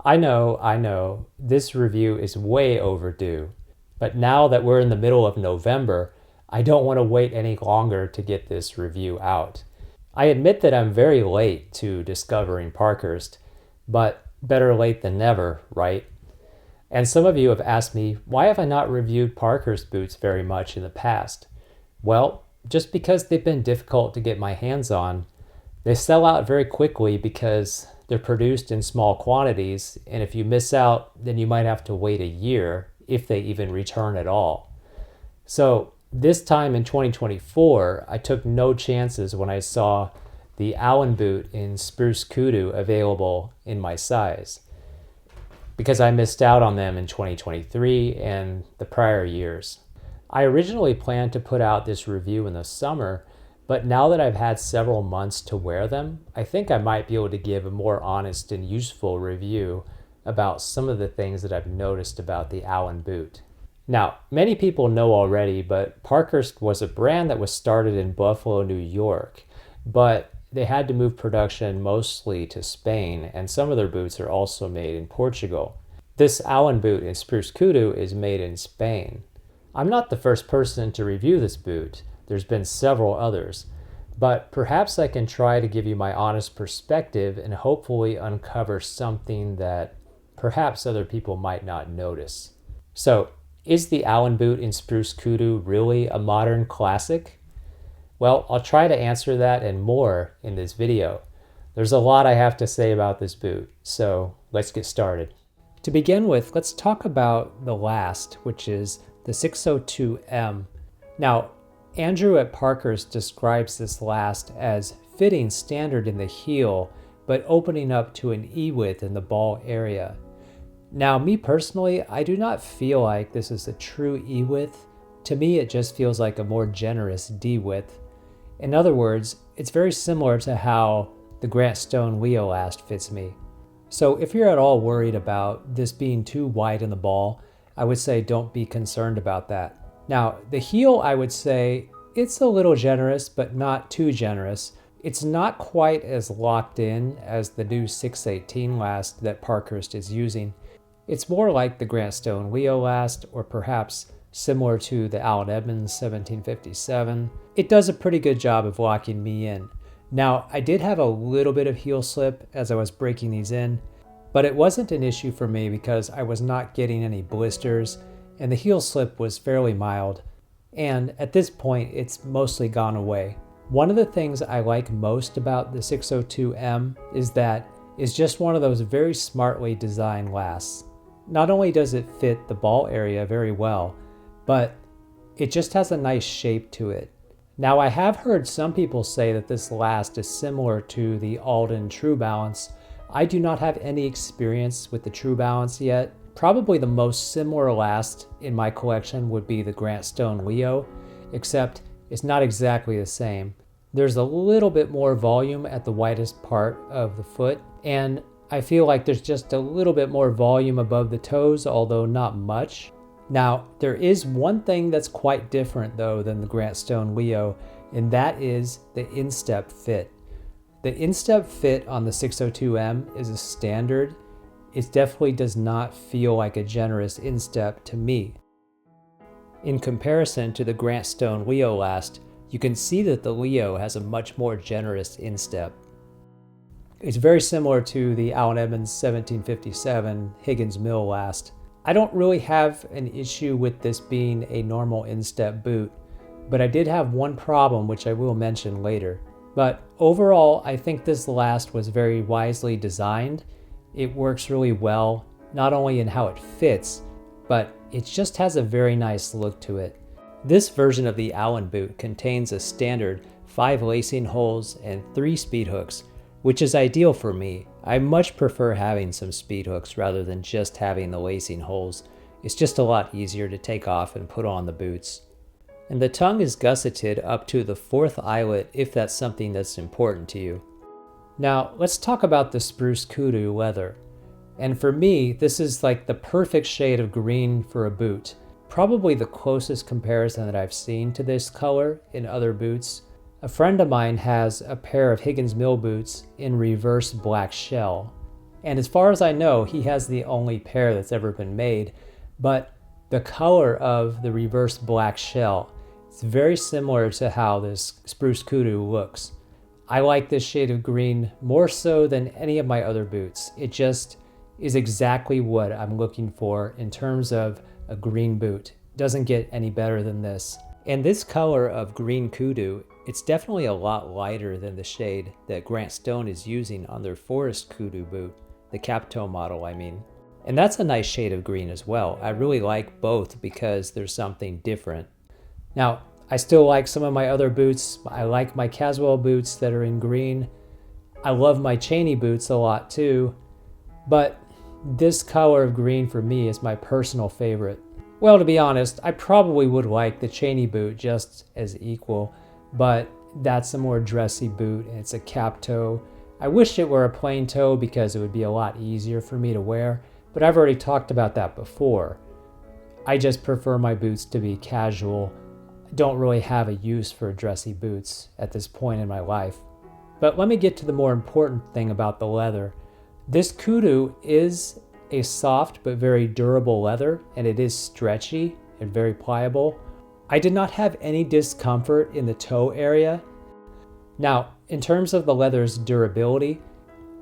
I know, this review is way overdue. But now that we're in the middle of November, I don't want to wait any longer to get this review out. I admit that I'm very late to discovering Parkhurst, but better late than never, right? And some of you have asked me, why have I not reviewed Parkhurst boots very much in the past? Well, just because they've been difficult to get my hands on. They sell out very quickly because they're produced in small quantities, and if you miss out, then you might have to wait a year if they even return at all. So this time in 2024, I took no chances when I saw the Allen boot in Spruce Kudu available in my size, because I missed out on them in 2023 and the prior years. I originally planned to put out this review in the summer, but now that I've had several months to wear them, I think I might be able to give a more honest and useful review about some of the things that I've noticed about the Allen boot. Now, many people know already, but Parkhurst was a brand that was started in Buffalo, New York, but they had to move production mostly to Spain, and some of their boots are also made in Portugal. This Allen boot in Spruce Kudu is made in Spain. I'm not the first person to review this boot. There's been several others, but perhaps I can try to give you my honest perspective and hopefully uncover something that perhaps other people might not notice. So, is the Allen boot in Spruce Kudu really a modern classic? Well, I'll try to answer that and more in this video. There's a lot I have to say about this boot, so let's get started. To begin with, let's talk about the last, which is the 602M. Now, Andrew at Parkhurst describes this last as fitting standard in the heel, but opening up to an E-width in the ball area. Now, me personally, I do not feel like this is a true E-width. To me, it just feels like a more generous D-width. In other words, it's very similar to how the Grant Stone Leo last fits me. So if you're at all worried about this being too wide in the ball, I would say don't be concerned about that. Now, the heel, I would say it's a little generous, but not too generous. It's not quite as locked in as the new 618 last that Parkhurst is using. It's more like the Grant Stone Leo last, or perhaps similar to the Allen Edmonds 1757. It does a pretty good job of locking me in. Now, I did have a little bit of heel slip as I was breaking these in, but it wasn't an issue for me because I was not getting any blisters, and the heel slip was fairly mild, and at this point it's mostly gone away. One of the things I like most about the 602M is that it's just one of those very smartly designed lasts. Not only does it fit the ball area very well, but it just has a nice shape to it. Now, I have heard some people say that this last is similar to the Alden True Balance. I do not have any experience with the True Balance yet. Probably the most similar last in my collection would be the Grant Stone Leo, except it's not exactly the same. There's a little bit more volume at the widest part of the foot, and I feel like there's just a little bit more volume above the toes, although not much. Now, there is one thing that's quite different though than the Grant Stone Leo, and that is the instep fit. The instep fit on the 602M is a standard. It definitely does not feel like a generous instep to me. In comparison to the Grant Stone Leo last, you can see that the Leo has a much more generous instep. It's very similar to the Allen Edmonds 1757 Higgins Mill last. I don't really have an issue with this being a normal instep boot, but I did have one problem which I will mention later. But overall, I think this last was very wisely designed. It works really well, not only in how it fits, but it just has a very nice look to it. This version of the Allen boot contains a standard 5 lacing holes and 3 speed hooks, which is ideal for me. I much prefer having some speed hooks rather than just having the lacing holes. It's just a lot easier to take off and put on the boots. And the tongue is gusseted up to the 4th eyelet if that's something that's important to you. Now, let's talk about the Spruce Kudu leather. And for me, this is like the perfect shade of green for a boot. Probably the closest comparison that I've seen to this color in other boots. A friend of mine has a pair of Higgins Mill boots in reverse black shell. And as far as I know, he has the only pair that's ever been made. But the color of the reverse black shell, it's very similar to how this Spruce Kudu looks. I like this shade of green more so than any of my other boots. It just is exactly what I'm looking for in terms of a green boot. Doesn't get any better than this. And this color of green Kudu, it's definitely a lot lighter than the shade that Grant Stone is using on their Forest Kudu boot, the Cap-Toe model I mean. And that's a nice shade of green as well. I really like both because there's something different. Now, I still like some of my other boots. I like my Caswell boots that are in green. I love my Cheney boots a lot too, but this color of green for me is my personal favorite. Well, to be honest, I probably would like the Cheney boot just as equal, but that's a more dressy boot and it's a cap toe. I wish it were a plain toe because it would be a lot easier for me to wear, but I've already talked about that before. I just prefer my boots to be casual. I don't really have a use for dressy boots at this point in my life. But let me get to the more important thing about the leather. This Kudu is a soft but very durable leather, and it is stretchy and very pliable. I did not have any discomfort in the toe area. Now, in terms of the leather's durability,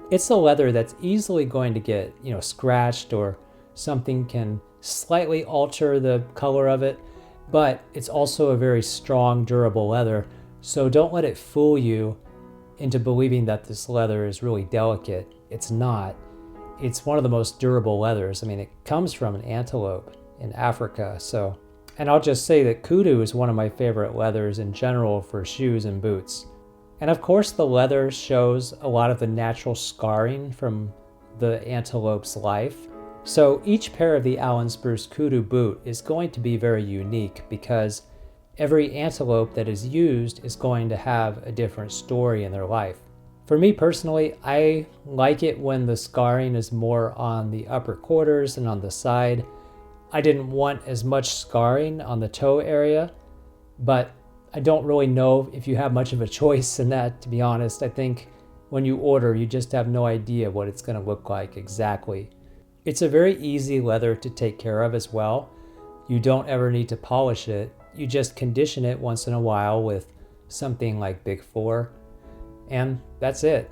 it's a leather that's easily going to get, scratched, or something can slightly alter the color of it, but it's also a very strong, durable leather, so don't let it fool you into believing that this leather is really delicate. It's not. It's one of the most durable leathers. I mean, it comes from an antelope in Africa, so. And I'll just say that Kudu is one of my favorite leathers in general for shoes and boots. And of course, the leather shows a lot of the natural scarring from the antelope's life. So each pair of the Allen Spruce Kudu boot is going to be very unique because every antelope that is used is going to have a different story in their life. For me personally, I like it when the scarring is more on the upper quarters and on the side. I didn't want as much scarring on the toe area, but I don't really know if you have much of a choice in that, to be honest. I think when you order, you just have no idea what it's going to look like exactly. It's a very easy leather to take care of as well. You don't ever need to polish it. You just condition it once in a while with something like Big 4, and that's it.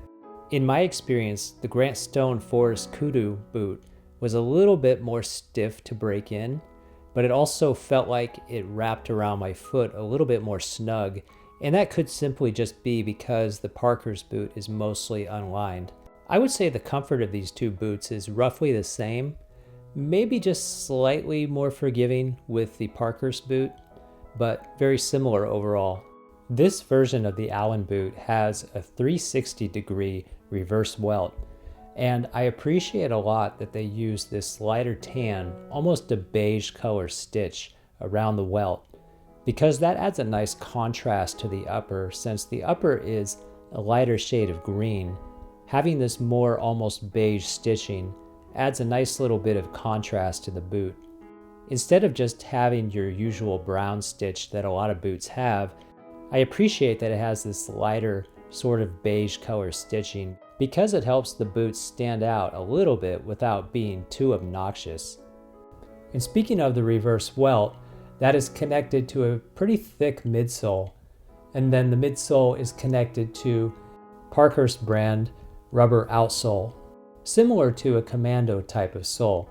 In my experience, the Grant Stone Forest Kudu boot was a little bit more stiff to break in, but it also felt like it wrapped around my foot a little bit more snug, and that could simply just be because the Parkhurst boot is mostly unlined. I would say the comfort of these two boots is roughly the same, maybe just slightly more forgiving with the Parkhurst boot, but very similar overall. This version of the Allen boot has a 360-degree reverse welt, and I appreciate a lot that they use this lighter tan, almost a beige color stitch around the welt, because that adds a nice contrast to the upper. Since the upper is a lighter shade of green, having this more almost beige stitching adds a nice little bit of contrast to the boot. Instead of just having your usual brown stitch that a lot of boots have, I appreciate that it has this lighter sort of beige color stitching because it helps the boots stand out a little bit without being too obnoxious. And speaking of the reverse welt, that is connected to a pretty thick midsole, and then the midsole is connected to Parkhurst brand rubber outsole, similar to a commando type of sole.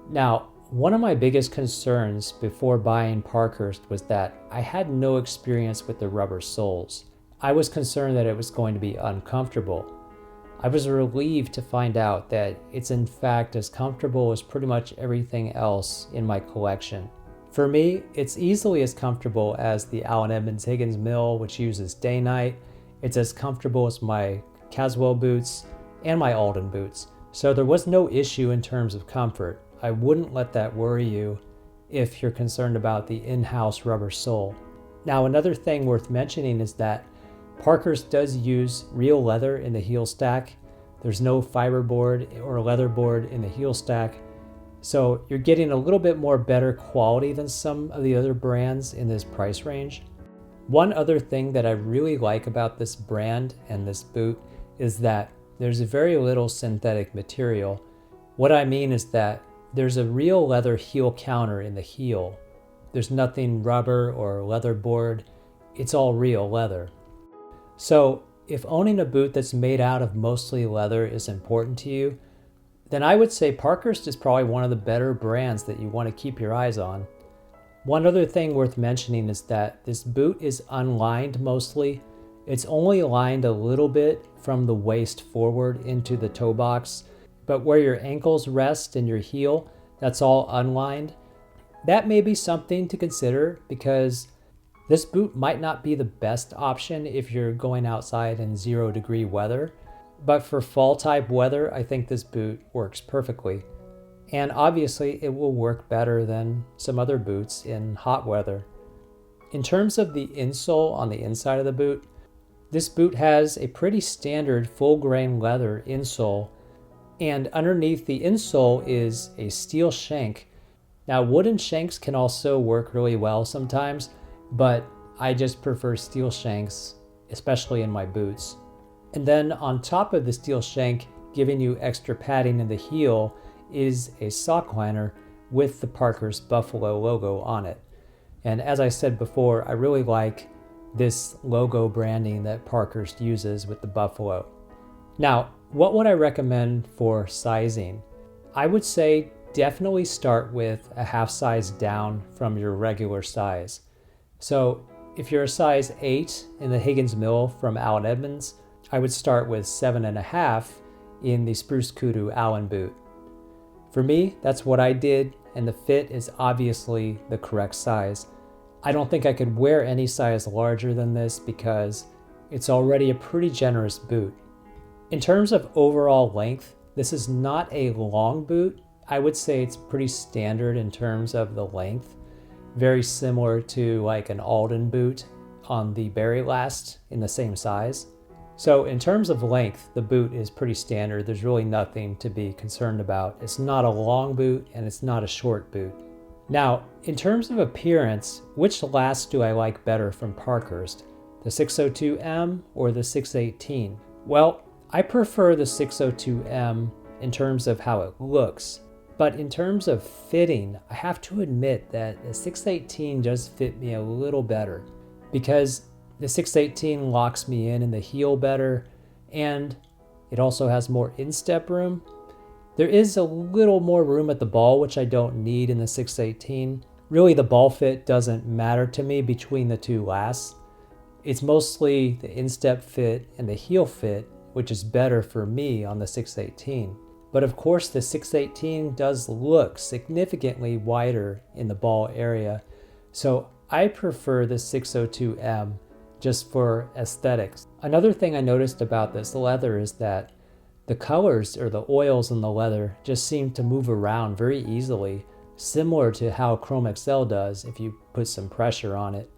Now, one of my biggest concerns before buying Parkhurst was that I had no experience with the rubber soles. I was concerned that it was going to be uncomfortable. I was relieved to find out that it's in fact as comfortable as pretty much everything else in my collection. For me, it's easily as comfortable as the Allen Edmonds Higgins Mill, which uses day-night. It's as comfortable as my Caswell boots and my Alden boots. So there was no issue in terms of comfort. I wouldn't let that worry you if you're concerned about the in-house rubber sole. Now, another thing worth mentioning is that Parkhurst does use real leather in the heel stack. There's no fiberboard or leather board in the heel stack. So you're getting a little bit more better quality than some of the other brands in this price range. One other thing that I really like about this brand and this boot is that there's very little synthetic material. What I mean is that there's a real leather heel counter in the heel. There's nothing rubber or leather board. It's all real leather. So if owning a boot that's made out of mostly leather is important to you, then I would say Parkhurst is probably one of the better brands that you want to keep your eyes on. One other thing worth mentioning is that this boot is unlined mostly. It's only lined a little bit from the waist forward into the toe box, but where your ankles rest and your heel, that's all unlined. That may be something to consider because this boot might not be the best option if you're going outside in 0-degree weather, but for fall type weather, I think this boot works perfectly. And obviously it will work better than some other boots in hot weather. In terms of the insole on the inside of the boot, this boot has a pretty standard full grain leather insole, and underneath the insole is a steel shank. Now wooden shanks can also work really well sometimes, but I just prefer steel shanks, especially in my boots. And then on top of the steel shank, giving you extra padding in the heel, is a sock liner with the Parkhurst Buffalo logo on it. And as I said before, I really like this logo branding that Parkhurst uses with the buffalo. Now, what would I recommend for sizing? I would say definitely start with a half size down from your regular size. So if you're a size 8 in the Higgins Mill from Allen Edmonds, I would start with 7.5 in the Spruce Kudu Allen boot. For me, that's what I did, and the fit is obviously the correct size. I don't think I could wear any size larger than this because it's already a pretty generous boot. In terms of overall length, this is not a long boot. I would say it's pretty standard in terms of the length, very similar to like an Alden boot on the Berry Last in the same size. So in terms of length, the boot is pretty standard. There's really nothing to be concerned about. It's not a long boot and it's not a short boot. Now, in terms of appearance, which last do I like better from Parkhurst? The 602M or the 618? Well, I prefer the 602M in terms of how it looks. But in terms of fitting, I have to admit that the 618 does fit me a little better because the 618 locks me in the heel better, and it also has more instep room. There is a little more room at the ball, which I don't need in the 618. Really, the ball fit doesn't matter to me between the two lasts. It's mostly the instep fit and the heel fit, which is better for me on the 618. But of course, the 618 does look significantly wider in the ball area, so I prefer the 602M just for aesthetics. Another thing I noticed about this leather is that the colors or the oils in the leather just seem to move around very easily, similar to how Chrome XL does if you put some pressure on it.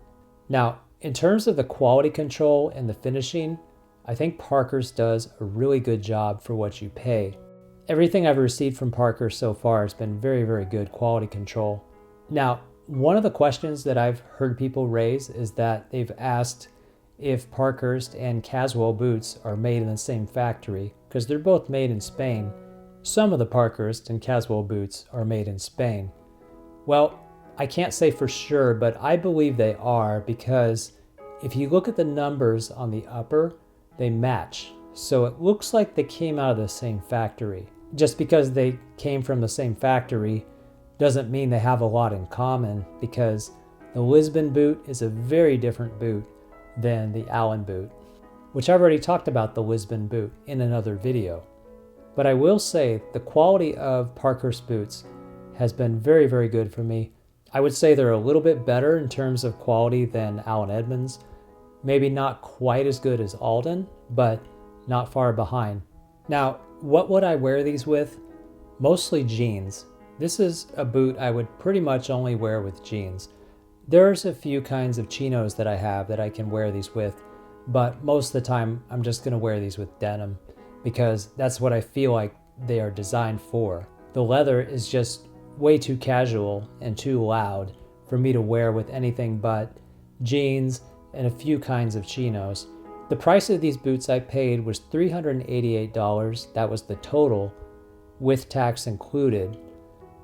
Now, in terms of the quality control and the finishing, I think Parkhurst does a really good job for what you pay. Everything I've received from Parkhurst so far has been very, very good quality control. Now, one of the questions that I've heard people raise is that they've asked if Parkhurst and Caswell boots are made in the same factory, because they're both made in Spain. Some of the Parkhurst and Caswell boots are made in Spain. Well, I can't say for sure, but I believe they are because if you look at the numbers on the upper, they match. So it looks like they came out of the same factory. Just because they came from the same factory doesn't mean they have a lot in common, because the Lisbon boot is a very different boot than the Allen boot, which I've already talked about the Lisbon boot in another video. But I will say the quality of Parkhurst boots has been very, very good for me. I would say they're a little bit better in terms of quality than Allen Edmonds. Maybe not quite as good as Alden, but not far behind. Now, what would I wear these with? Mostly jeans. This is a boot I would pretty much only wear with jeans. There's a few kinds of chinos that I have that I can wear these with, but most of the time I'm just going to wear these with denim because that's what I feel like they are designed for. The leather is just way too casual and too loud for me to wear with anything but jeans and a few kinds of chinos. The price of these boots I paid was $388. That was the total, with tax included.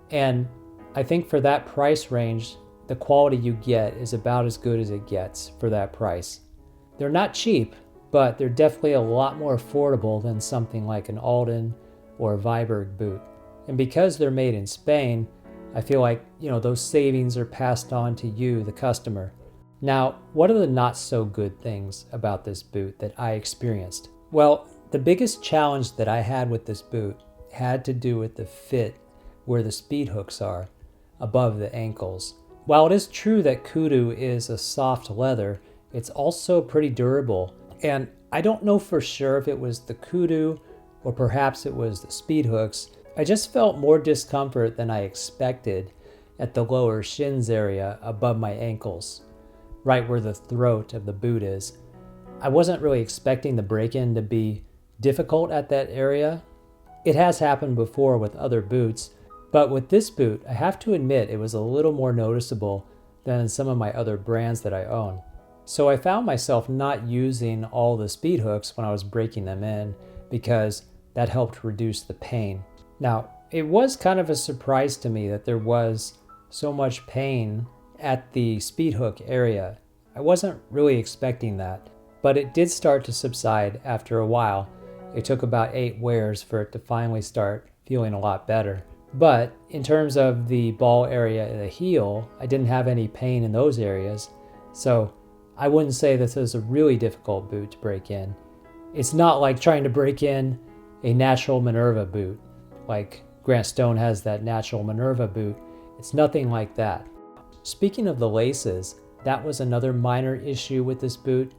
And I think for that price range, the quality you get is about as good as it gets for that price. They're not cheap, but they're definitely a lot more affordable than something like an Alden or a Viberg boot. And because they're made in Spain, I feel like, those savings are passed on to you, the customer. Now, what are the not so good things about this boot that I experienced? Well, the biggest challenge that I had with this boot had to do with the fit where the speed hooks are, above the ankles. While it is true that Kudu is a soft leather, it's also pretty durable. And I don't know for sure if it was the Kudu or perhaps it was the speed hooks. I just felt more discomfort than I expected at the lower shins area above my ankles, right where the throat of the boot is. I wasn't really expecting the break-in to be difficult at that area. It has happened before with other boots, but with this boot, I have to admit it was a little more noticeable than some of my other brands that I own. So I found myself not using all the speed hooks when I was breaking them in because that helped reduce the pain. Now, it was kind of a surprise to me that there was so much pain at the speed hook area. I wasn't really expecting that, but it did start to subside after a while. It took about 8 wears for it to finally start feeling a lot better. But in terms of the ball area and the heel, I didn't have any pain in those areas. So I wouldn't say this is a really difficult boot to break in. It's not like trying to break in a natural Minerva boot, like Grant Stone has that natural Minerva boot. It's nothing like that. Speaking of the laces, that was another minor issue with this boot.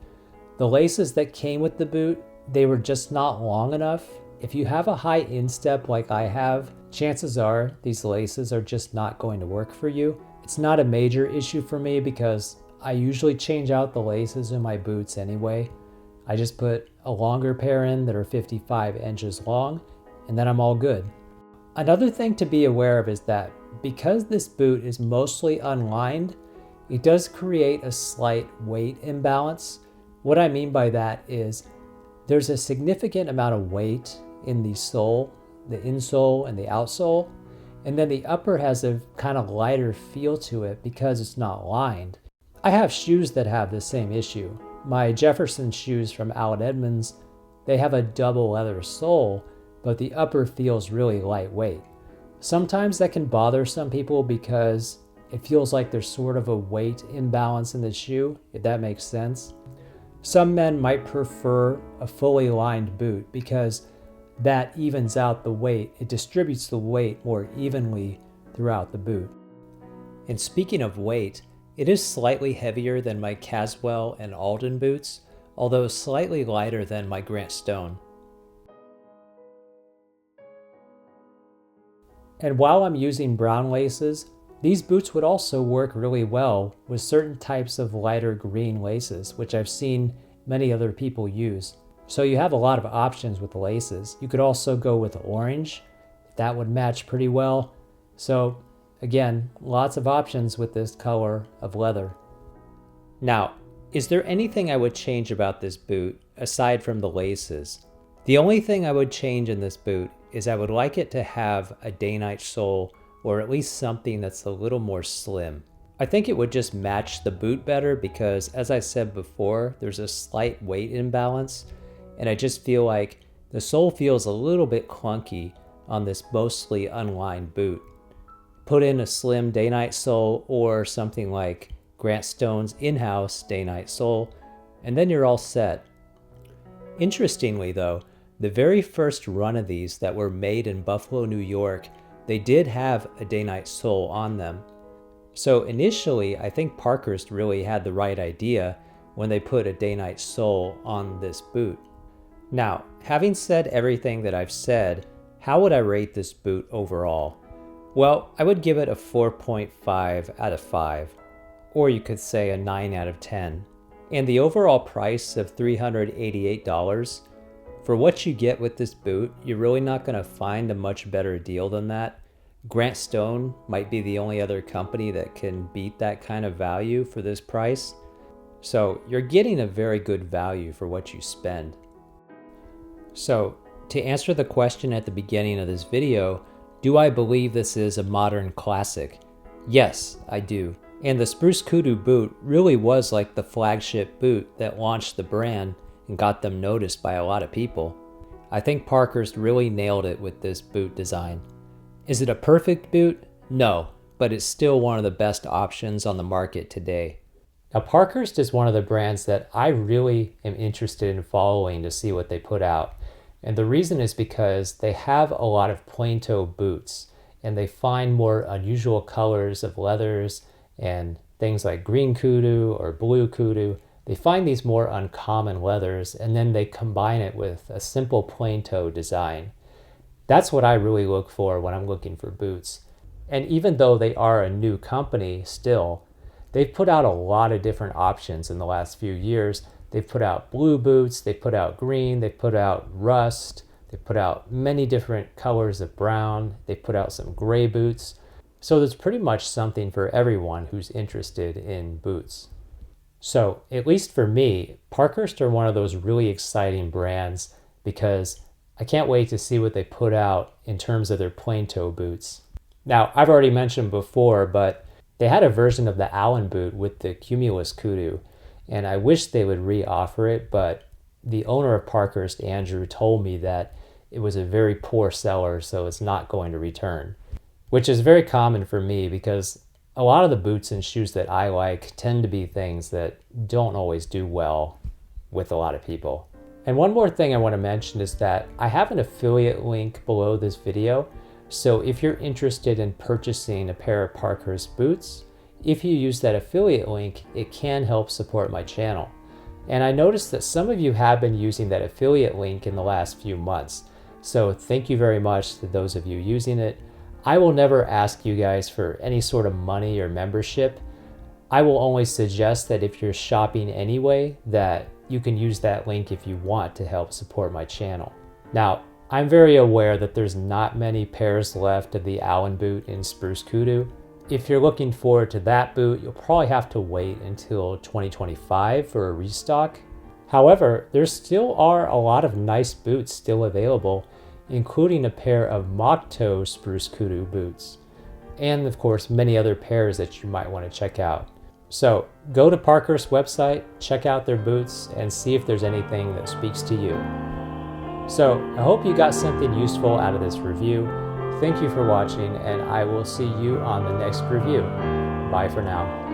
The laces that came with the boot, they were just not long enough. If you have a high instep like I have, chances are these laces are just not going to work for you. It's not a major issue for me because I usually change out the laces in my boots anyway. I just put a longer pair in that are 55 inches long, and then I'm all good. Another thing to be aware of is that because this boot is mostly unlined, it does create a slight weight imbalance. What I mean by that is there's a significant amount of weight in the sole, the insole and the outsole, and then the upper has a kind of lighter feel to it because it's not lined. I have shoes that have the same issue. My Jefferson shoes from Allen Edmonds, they have a double leather sole, but the upper feels really lightweight. Sometimes that can bother some people because it feels like there's sort of a weight imbalance in the shoe, if that makes sense. Some men might prefer a fully lined boot because that evens out the weight. It distributes the weight more evenly throughout the boot. And speaking of weight, it is slightly heavier than my Caswell and Alden boots, although slightly lighter than my Grant Stone. And while I'm using brown laces, these boots would also work really well with certain types of lighter green laces, which I've seen many other people use. So you have a lot of options with the laces. You could also go with orange. That would match pretty well. So again, lots of options with this color of leather. Now, is there anything I would change about this boot aside from the laces? The only thing I would change in this boot is I would like it to have a day-night sole, or at least something that's a little more slim. I think it would just match the boot better because, as I said before, there's a slight weight imbalance, and I just feel like the sole feels a little bit clunky on this mostly unlined boot. Put in a slim day-night sole or something like Grant Stone's in-house day-night sole, and then you're all set. Interestingly though, the very first run of these that were made in Buffalo, New York, they did have a day-night sole on them. So initially, I think Parkhurst really had the right idea when they put a day-night sole on this boot. Now, having said everything that I've said, how would I rate this boot overall? Well, I would give it a 4.5 out of 5, or you could say a 9 out of 10. And the overall price of $388, for what you get with this boot, you're really not going to find a much better deal than that. Grant Stone might be the only other company that can beat that kind of value for this price. So you're getting a very good value for what you spend. So to answer the question at the beginning of this video, do I believe this is a modern classic? Yes, I do. And the Spruce Kudu boot really was like the flagship boot that launched the brand and got them noticed by a lot of people. I think Parkhurst really nailed it with this boot design. Is it a perfect boot? No, but it's still one of the best options on the market today. Now, Parkhurst is one of the brands that I really am interested in following to see what they put out. And the reason is because they have a lot of plain toe boots, and they find more unusual colors of leathers and things like green kudu or blue kudu. They find these more uncommon leathers, and then they combine it with a simple plain toe design. That's what I really look for when I'm looking for boots. And even though they are a new company still, they've put out a lot of different options in the last few years. They've put out blue boots, they've put out green, they've put out rust, they've put out many different colors of brown, they've put out some gray boots. So there's pretty much something for everyone who's interested in boots. So, at least for me, Parkhurst are one of those really exciting brands because I can't wait to see what they put out in terms of their plain toe boots. Now, I've already mentioned before, but they had a version of the Allen boot with the Cumulus Kudu, and I wish they would re-offer it, but the owner of Parkhurst, Andrew, told me that it was a very poor seller, so it's not going to return, which is very common for me because a lot of the boots and shoes that I like tend to be things that don't always do well with a lot of people. And one more thing I want to mention is that I have an affiliate link below this video. So if you're interested in purchasing a pair of Parkhurst boots, if you use that affiliate link, it can help support my channel. And I noticed that some of you have been using that affiliate link in the last few months. So thank you very much to those of you using it. I will never ask you guys for any sort of money or membership. I will only suggest that if you're shopping anyway, that you can use that link if you want to help support my channel. Now, I'm very aware that there's not many pairs left of the Allen boot in Spruce Kudu. If you're looking forward to that boot, you'll probably have to wait until 2025 for a restock. However, there still are a lot of nice boots still available, including a pair of mock toe Spruce Kudu boots, and of course many other pairs that you might want to check out. So go to Parkhurst's website, check out their boots, and see if there's anything that speaks to you. So I hope you got something useful out of this review. Thank you for watching, and I will see you on the next review. Bye for now.